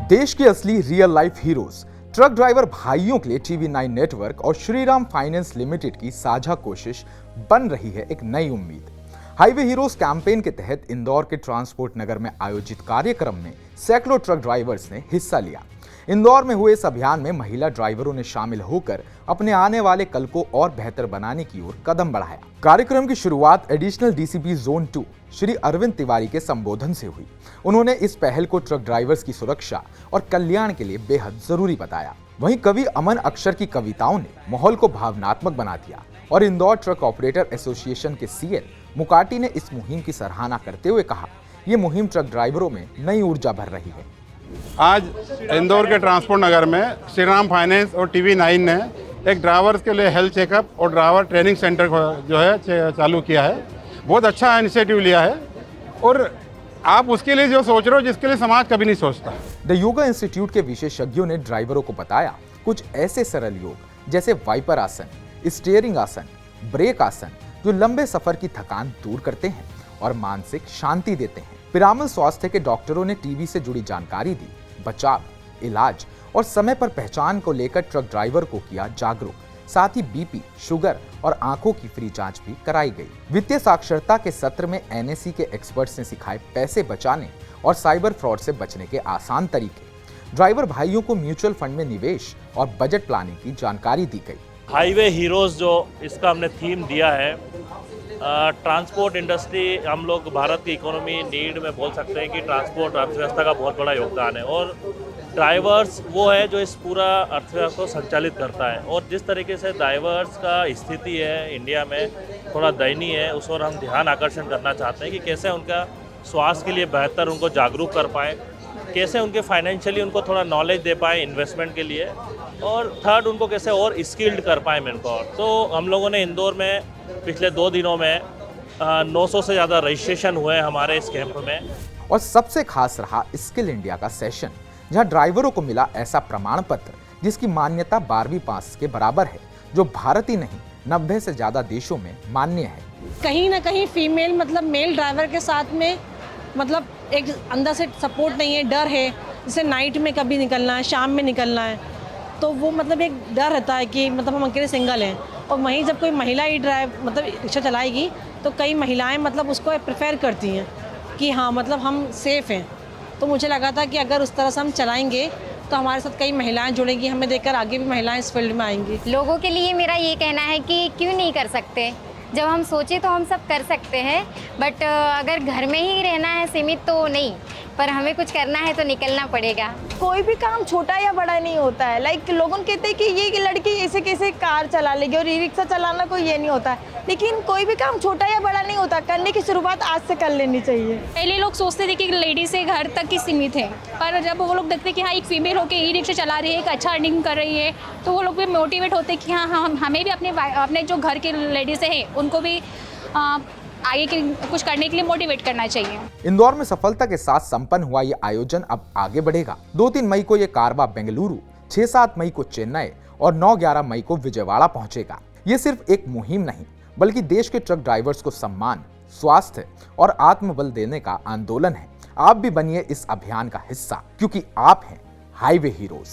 देश के असली real life heroes truck driver भाइयों के लिए टीवी9 नेटवर्क और श्रीराम फाइनेंस लिमिटेड की साझा कोशिश बन रही है एक नई उम्मीद। हाईवे हीरोज कैंपेन के तहत इंदौर के ट्रांसपोर्ट नगर में आयोजित कार्यक्रम में सैकड़ों ट्रक ड्राइवर्स ने हिस्सा लिया। इंदौर में हुए इस अभियान में महिला ड्राइवरों ने शामिल होकर अपने आने वाले कल को और बेहतर बनाने की ओर कदम बढ़ाया। कार्यक्रम की शुरुआत additional DCP zone 2 Shri Arvind Tiwari के संबोधन से हुई। उन्होंने इस पहल को ट्रक ड्राइवर्स की सुरक्षा और कल्याण के लिए बेहद जरूरी बताया। वहीं कवि अमन अक्षर की कविताओं ने माहौल को भावनात्मक बना दिया और इंदौर ट्रक ऑपरेटर एसोसिएशन के सीएल मुकाटी ने इस मुहिम की सराहना करते हुए कहा, ये मुहिम ट्रक ड्राइवरों में नई ऊर्जा भर रही है। आज इंदौर के ट्रांसपोर्ट नगर में श्रीराम फाइनेंस और टीवी9 ने एक ड्राइवर्स के लिए हेल्थ चेकअप और ड्राइवर ट्रेनिंग सेंटर जो है चालू किया है। बहुत अच्छा इनिशिएटिव लिया है और आप उसके लिए जो सोच रहे हो जिसके लिए समाज कभी नहीं सोचता। द योगा इंस्टीट्यूट के विशेषज्ञों ने ड्राइवरों को बताया कुछ ऐसे सरल योग जैसे वाइपर आसन, स्टीयरिंग आसन, ब्रेक आसन जो लंबे सफर की थकान दूर करते हैं और मानसिक शांति देते हैं। पिरामल स्वास्थ्य के डॉक्टरों ने टीबी से जुड़ी जानकारी दी, बचाव, इलाज और समय पर पहचान को लेकर ट्रक ड्राइवर को किया जागरूक। साथ ही बीपी, शुगर और आंखों की फ्री जांच भी कराई गई। वित्तीय साक्षरता के सत्र में एनएससी के एक्सपर्ट्स ने सिखाए पैसे बचाने और साइबर फ्रॉड से बचने के आसान तरीके। ड्राइवर भाइयों को म्यूचुअल फंड में निवेश और बजट प्लानिंग की जानकारी दी गई। हाईवे हीरोज जो इसका हमने थीम दिया है, ट्रांसपोर्ट इंडस्ट्री, हम लोग भारत की इकोनॉमी नीड में बोल सकते हैं कि ट्रांसपोर्ट अर्थव्यवस्था का बहुत बड़ा योगदान है और ड्राइवर्स वो है जो इस पूरा अर्थव्यवस्था को संचालित करता है। और जिस तरीके से ड्राइवर्स का स्थिति है इंडिया में थोड़ा दयनीय है, उस ओर हम ध्यान आकर्षण करना चाहते हैं कि कैसे उनका स्वास्थ्य के लिए बेहतर उनको जागरूक कर पाएँ, कैसे उनके फाइनेंशियली उनको थोड़ा नॉलेज दे पाएँ इन्वेस्टमेंट के लिए, और थर्ड उनको कैसे और स्किल्ड कर पाएँ मेन को। तो हम लोगों ने इंदौर में पिछले 2 दिनों में 900 से ज़्यादा रजिस्ट्रेशन हुए हमारे इस कैंप में। और सबसे खास रहा स्किल इंडिया का सेशन, जहां ड्राइवरों को मिला ऐसा प्रमाण पत्र जिसकी मान्यता 12वीं पास के बराबर है, जो भारत ही नहीं 90 से ज्यादा देशों में मान्य है। कहीं ना कहीं फीमेल मेल ड्राइवर के साथ में एक अंदर से सपोर्ट नहीं है, डर है। जैसे नाइट में कभी निकलना है, शाम में निकलना है, तो वो एक डर रहता है कि हम अकेले सिंगल हैं। और वहीं जब कोई महिला ही रिक्शा चलाएगी तो कई महिलाएं उसको प्रेफर करती हैं कि हाँ हम सेफ़ हैं। तो मुझे लगा था कि अगर उस तरह से हम चलाएंगे तो हमारे साथ कई महिलाएं जुड़ेंगी, हमें देखकर आगे भी महिलाएं इस फील्ड में आएंगी। लोगों के लिए मेरा ये कहना है कि क्यों नहीं कर सकते, जब हम सोचे तो हम सब कर सकते हैं। बट अगर घर में ही रहना है सीमित तो नहीं, पर हमें कुछ करना है तो निकलना पड़ेगा। कोई भी काम छोटा या बड़ा नहीं होता है। लोगों कहते हैं कि ये लड़की ऐसे कैसे कार चला लेगी और ई रिक्शा चलाना कोई ये नहीं होता है, लेकिन कोई भी काम छोटा या बड़ा नहीं होता। करने की शुरुआत आज से कर लेनी चाहिए। पहले लोग सोचते थे कि लेडीज से घर तक ही सीमित है, पर जब वो लोग देखते कि हाँ एक फीमेल होकर ई रिक्शा चला रही है, एक अच्छा अर्निंग कर रही है, तो वो लोग भी मोटिवेट होते कि हाँ हमें भी अपने जो घर के लेडीज है उनको भी आगे कुछ करने के लिए मोटिवेट करना चाहिए। इंदौर में सफलता के साथ संपन्न हुआ ये आयोजन अब आगे बढ़ेगा। 2-3 मई को ये कारवा बेंगलुरु, 6-7 मई को चेन्नई और 9-11 मई को विजयवाड़ा पहुंचेगा। ये सिर्फ एक मुहिम नहीं, बल्कि देश के ट्रक ड्राइवर्स को सम्मान, स्वास्थ्य और आत्मबल देने का आंदोलन है। आप भी बनिए इस अभियान का हिस्सा, क्योंकि आप हैं हाईवे हीरोज।